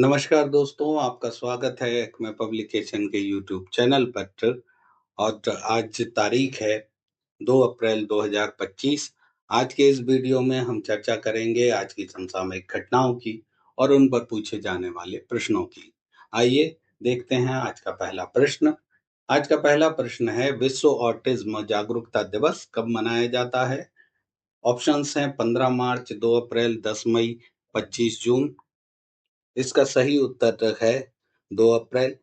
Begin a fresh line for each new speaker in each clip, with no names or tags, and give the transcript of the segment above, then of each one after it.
नमस्कार दोस्तों, आपका स्वागत है एक्मे पब्लिकेशन के यूट्यूब चैनल पर। और आज तारीख है 2 अप्रैल 2025। आज के इस वीडियो में हम चर्चा करेंगे आज की समसामयिक घटनाओं की और उन पर पूछे जाने वाले प्रश्नों की। आइए देखते हैं आज का पहला प्रश्न। आज का पहला प्रश्न है, विश्व ऑटिज्म जागरूकता दिवस कब मनाया जाता है? ऑप्शंस हैं 15 मार्च, 2 अप्रैल, 10 मई, 25 जून। इसका सही उत्तर है 2 अप्रैल।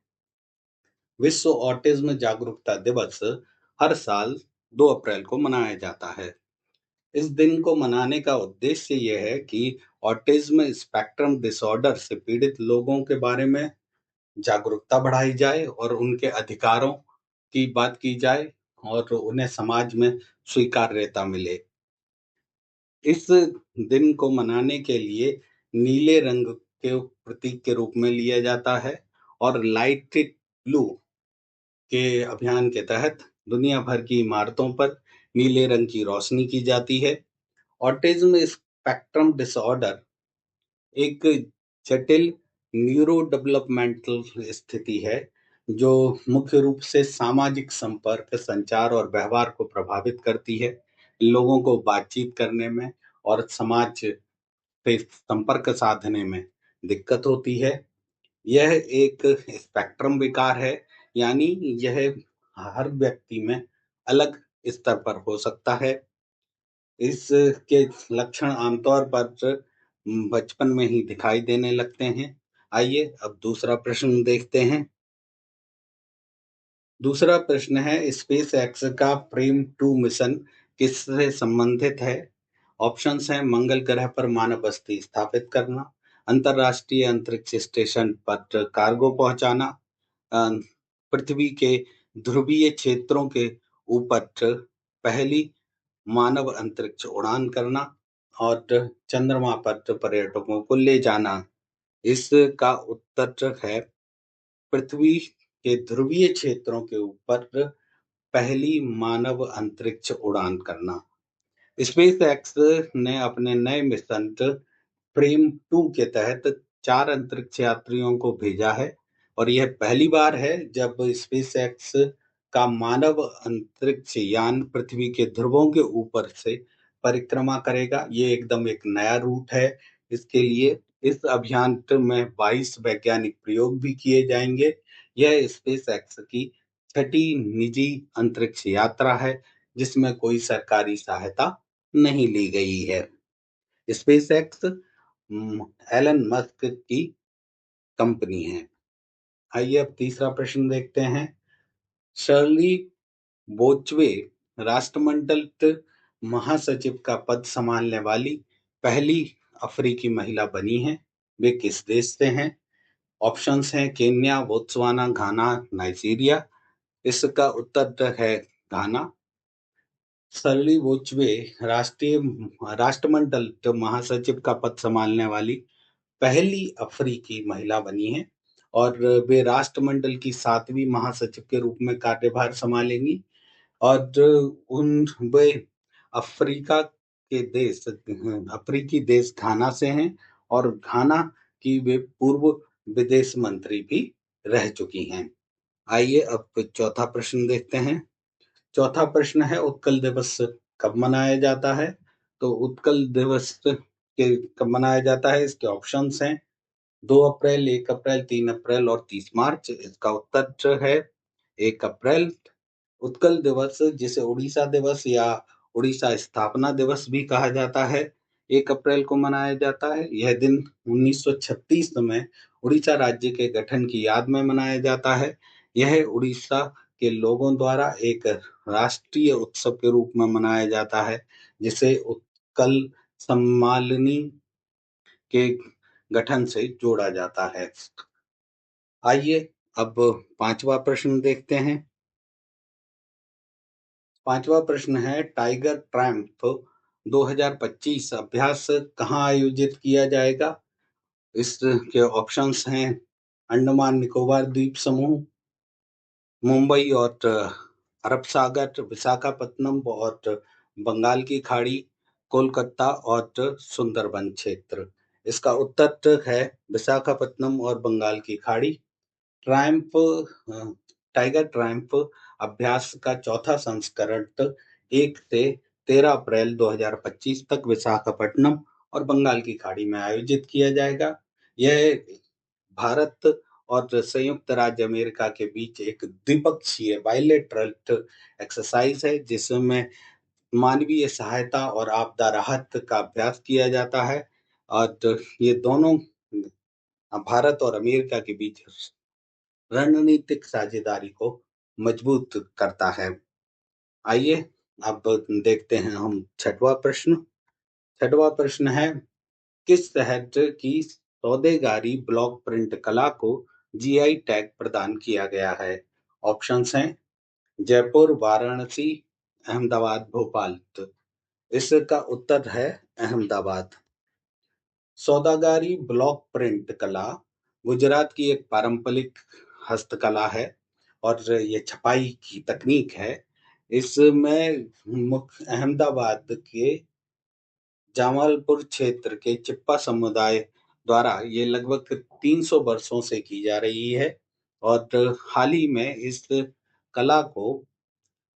विश्व ऑटिज्म जागरूकता दिवस हर साल 2 अप्रैल को मनाया जाता है। इस दिन को मनाने का उद्देश्य यह है कि ऑटिज्म स्पेक्ट्रम डिसऑर्डर से पीड़ित लोगों के बारे में जागरूकता बढ़ाई जाए और उनके अधिकारों की बात की जाए और उन्हें समाज में स्वीकार्यता मिले। इस दिन को मनाने के लिए नीले रंग के प्रतीक के रूप में लिया जाता है और लाइट इट ब्लू के अभियान के तहत दुनिया भर की इमारतों पर नीले रंग की रोशनी की जाती है। ऑटिज्म स्पेक्ट्रम डिसऑर्डर एक जटिल न्यूरो डेवलपमेंटल स्थिति है जो मुख्य रूप से सामाजिक संपर्क, संचार और व्यवहार को प्रभावित करती है। लोगों को बातचीत करने में और समाज से संपर्क साधने में दिक्कत होती है। यह एक स्पेक्ट्रम विकार है, यानी यह हर व्यक्ति में अलग स्तर पर हो सकता है। इसके लक्षण आमतौर पर बचपन में ही दिखाई देने लगते हैं। आइए अब दूसरा प्रश्न देखते हैं। दूसरा प्रश्न है, स्पेस एक्स का फ्रेम 2 मिशन किससे संबंधित है? ऑप्शंस हैं मंगल ग्रह पर मानव बस्ती स्थापित करना, अंतरराष्ट्रीय अंतरिक्ष स्टेशन पर कार्गो पहुंचाना, अ, पृथ्वी के ध्रुवीय क्षेत्रों के ऊपर पहली मानव अंतरिक्ष उड़ान करना और चंद्रमा पर पर्यटकों को ले जाना। इसका उत्तर है पृथ्वी के ध्रुवीय क्षेत्रों के ऊपर पहली मानव अंतरिक्ष उड़ान करना। स्पेस एक्स ने अपने नए मिशन फ्रेम 2 के तहत 4 अंतरिक्ष यात्रियों को भेजा है और यह पहली बार है जब स्पेस एक्स का मानव अंतरिक्ष यान पृथ्वी के ध्रुवों के ऊपर से परिक्रमा करेगा। ये एकदम एक नया रूट है। इसके लिए इस अभियान में 22 वैज्ञानिक प्रयोग भी किए जाएंगे। यह स्पेस एक्स की छठी निजी अंतरिक्ष यात्रा है जिसमें कोई सरकारी सहायता नहीं ली गई है। स्पेस एक्स एलन मस्क की कंपनी है। आइए अब तीसरा प्रश्न देखते हैं। शर्ली बोचवे राष्ट्रमंडल महासचिव का पद संभालने वाली पहली अफ्रीकी महिला बनी है। वे किस देश से हैं? ऑप्शंस हैं केन्या, बोत्सवाना, घाना, नाइजीरिया। इसका उत्तर है घाना। शर्ली बोचवे राष्ट्रीय राष्ट्रमंडल महासचिव का पद संभालने वाली पहली अफ्रीकी महिला बनी है और वे राष्ट्रमंडल की 7वीं महासचिव के रूप में कार्यभार संभालेंगी। और उन वे अफ्रीका के देश अफ्रीकी देश घाना से हैं और घाना की वे पूर्व विदेश मंत्री भी रह चुकी हैं। आइए अब चौथा प्रश्न देखते हैं। चौथा प्रश्न है, उत्कल दिवस कब मनाया जाता है? तो उत्कल दिवस के कब मनाया जाता है, इसके ऑप्शंस हैं 2 अप्रैल, 1 अप्रैल, 3 अप्रैल और 30 मार्च। इसका उत्तर है 1 अप्रैल। उत्कल दिवस जिसे उड़ीसा दिवस या उड़ीसा स्थापना दिवस भी कहा जाता है, 1 अप्रैल को मनाया जाता है। यह दिन 1936 में उड़ीसा राज्य के गठन की याद में मनाया जाता है। यह उड़ीसा के लोगों द्वारा एक राष्ट्रीय उत्सव के रूप में मनाया जाता है जिसे उत्कल सम्मालनी के गठन से जोड़ा जाता है। आइए अब पांचवा प्रश्न देखते हैं। पांचवा प्रश्न है, टाइगर ट्रैम्प 2025 अभ्यास कहाँ आयोजित किया जाएगा? इसके ऑप्शंस हैं अंडमान निकोबार द्वीप समूह, मुंबई और अरब सागर, विशाखापत्तनम और बंगाल की खाड़ी, कोलकाता और सुंदरबन क्षेत्र। इसका उत्तर है विशाखापत्तनम और बंगाल की खाड़ी। ट्रायम्फ टाइगर ट्रायम्फ अभ्यास का चौथा संस्करण 1 से 13 अप्रैल 2025 तक विशाखापट्टनम और बंगाल की खाड़ी में आयोजित किया जाएगा। यह भारत और संयुक्त राज्य अमेरिका के बीच एक द्विपक्षीय बाइलेटरल एक्सरसाइज है, जिसमें मानवीय सहायता और आपदा राहत का अभ्यास किया जाता है। और ये दोनों भारत और अमेरिका के बीच रणनीतिक साझेदारी को मजबूत करता है। आइए अब देखते हैं हम छठवां प्रश्न। छठवां प्रश्न है, किस शहर की सौदेगारी ब्लॉक प्रिंट कला को जीआई टैग प्रदान किया गया है? ऑप्शंस हैं जयपुर, वाराणसी, अहमदाबाद, भोपाल। तो इसका उत्तर है अहमदाबाद। सौदागारी ब्लॉक प्रिंट कला गुजरात की एक पारंपरिक हस्तकला है और ये छपाई की तकनीक है। इसमें मुख्य अहमदाबाद के जामालपुर क्षेत्र के चिप्पा समुदाय द्वारा ये लगभग 300 वर्षों से की जा रही है और हाल ही में इस कला को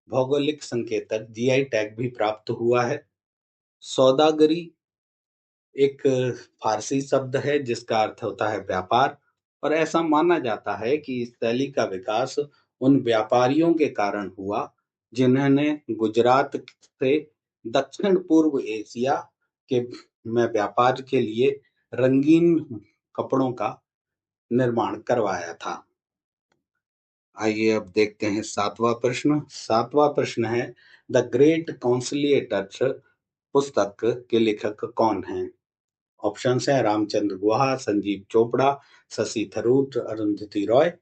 भौगोलिक संकेतक जीआई टैग भी प्राप्त हुआ है। सौदागरी एक फारसी शब्द है जिसका अर्थ होता है व्यापार, और ऐसा माना जाता है कि इस शैली का विकास उन व्यापारियों के कारण हुआ जिन्होंने गुजरात से दक्षिण पूर्व एशिया के में व्यापार के लिए रंगीन कपड़ों का निर्माण करवाया था। आइए अब देखते हैं सातवां प्रश्न। सातवां प्रश्न है, द ग्रेट कॉन्सिलिएटर पुस्तक के लेखक कौन हैं? ऑप्शंस हैं रामचंद्र गुहा, संजीव चोपड़ा, शशि थरूर, अरुंधति रॉय।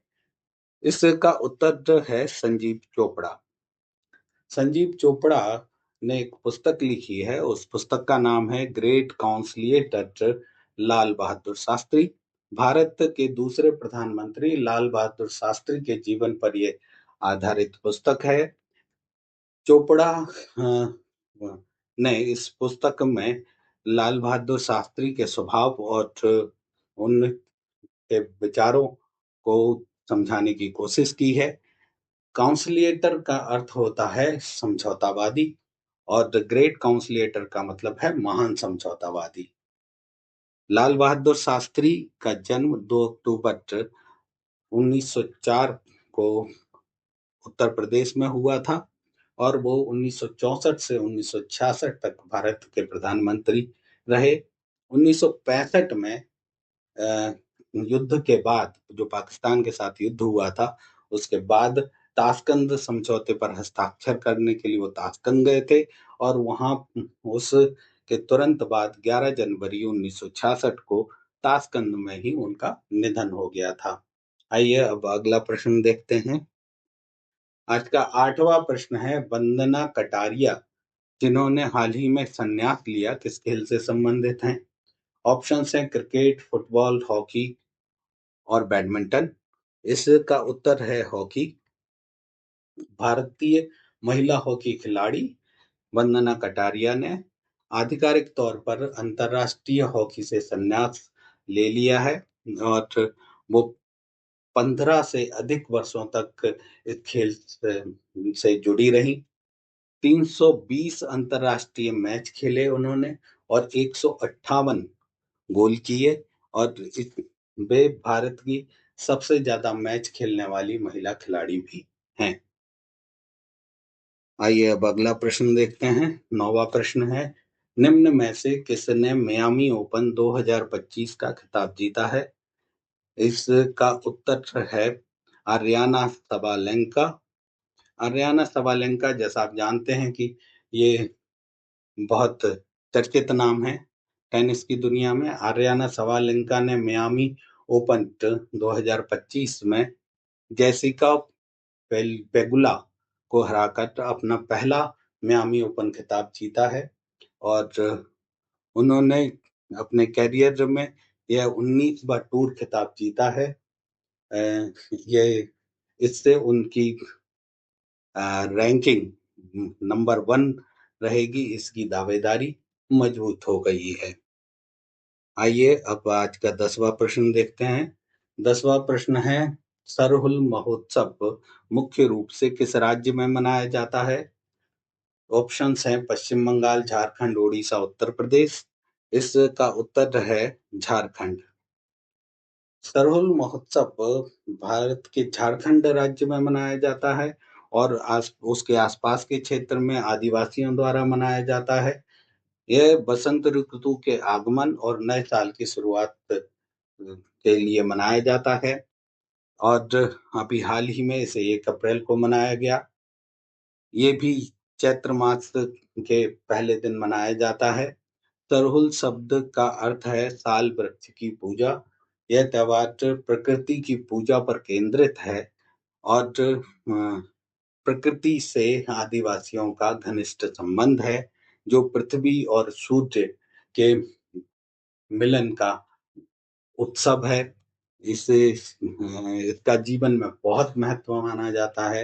इसका उत्तर है संजीव चोपड़ा। संजीव चोपड़ा ने एक पुस्तक लिखी है, उस पुस्तक का नाम है ग्रेट कॉन्सिलिएटर लाल बहादुर शास्त्री। भारत के दूसरे प्रधानमंत्री लाल बहादुर शास्त्री के जीवन पर यह आधारित पुस्तक है। चोपड़ा ने इस पुस्तक में लाल बहादुर शास्त्री के स्वभाव और उनके विचारों को समझाने की कोशिश की है। काउंसलिएटर का अर्थ होता है समझौतावादी और द ग्रेट काउंसलिएटर का मतलब है महान समझौतावादी। लाल बहादुर शास्त्री का जन्म 2 अक्टूबर 1904 को उत्तर प्रदेश में हुआ था और वो 1964 से 1966 तक भारत के प्रधानमंत्री रहे। 1965 में युद्ध के बाद, जो पाकिस्तान के साथ युद्ध हुआ था, उसके बाद ताशकंद समझौते पर हस्ताक्षर करने के लिए वो ताशकंद गए थे और वहां उस के तुरंत बाद 11 जनवरी 1966 को ताशकंद में ही उनका निधन हो गया था। आइए अब अगला प्रश्न देखते हैं। आज का 8वां प्रश्न है, वंदना कटारिया जिन्होंने हाल ही में संन्यास लिया किस खेल से संबंधित हैं? ऑप्शंस हैं क्रिकेट, फुटबॉल, हॉकी और बैडमिंटन। इसका उत्तर है हॉकी। भारतीय महिला हॉकी खिलाड़ी वंदना कटारिया ने आधिकारिक तौर पर अंतर्राष्ट्रीय हॉकी से संन्यास ले लिया है और वो 15 से अधिक वर्षों तक इस खेल से जुड़ी रही। 320 अंतर्राष्ट्रीय मैच खेले उन्होंने और 158 गोल किए और वे भारत की सबसे ज्यादा मैच खेलने वाली महिला खिलाड़ी भी हैं। आइए अब अगला प्रश्न देखते हैं। 9वां प्रश्न है, निम्न में से किसने मियामी ओपन 2025 का खिताब जीता है? इसका उत्तर है आर्याना सबालेंका। आर्याना सबालेंका, जैसा आप जानते हैं कि ये बहुत चर्चित नाम है टेनिस की दुनिया में। आर्याना सबालेंका ने मियामी ओपन 2025 में जेसिका पेगुला को हराकर अपना पहला मियामी ओपन खिताब जीता है और उन्होंने अपने कैरियर में यह 19वां टूर खिताब जीता है। ये इससे उनकी रैंकिंग नंबर 1 रहेगी, इसकी दावेदारी मजबूत हो गई है। आइए अब आज का 10वां प्रश्न देखते हैं। 10वां प्रश्न है, सरहुल महोत्सव मुख्य रूप से किस राज्य में मनाया जाता है? ऑप्शंस हैं पश्चिम बंगाल, झारखंड, उड़ीसा, उत्तर प्रदेश। इसका उत्तर है झारखंड। सरहुल महोत्सव भारत के झारखंड राज्य में मनाया जाता है और उसके आसपास के क्षेत्र में आदिवासियों द्वारा मनाया जाता है। यह बसंत ऋतु के आगमन और नए साल की शुरुआत के लिए मनाया जाता है और अभी हाल ही में इसे 1 अप्रैल को मनाया गया। ये भी चैत्र मास के पहले दिन मनाया जाता है। सरहुल शब्द का अर्थ है साल वृक्ष की पूजा। यह त्योहार प्रकृति की पूजा पर केंद्रित है और प्रकृति से आदिवासियों का घनिष्ठ संबंध है, जो पृथ्वी और सूर्य के मिलन का उत्सव है। इसे इसका जीवन में बहुत महत्व माना जाता है।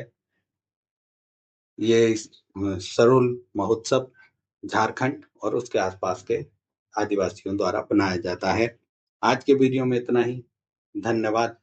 ये सरहुल महोत्सव झारखंड और उसके आसपास के आदिवासियों द्वारा बनाया जाता है। आज के वीडियो में इतना ही। धन्यवाद।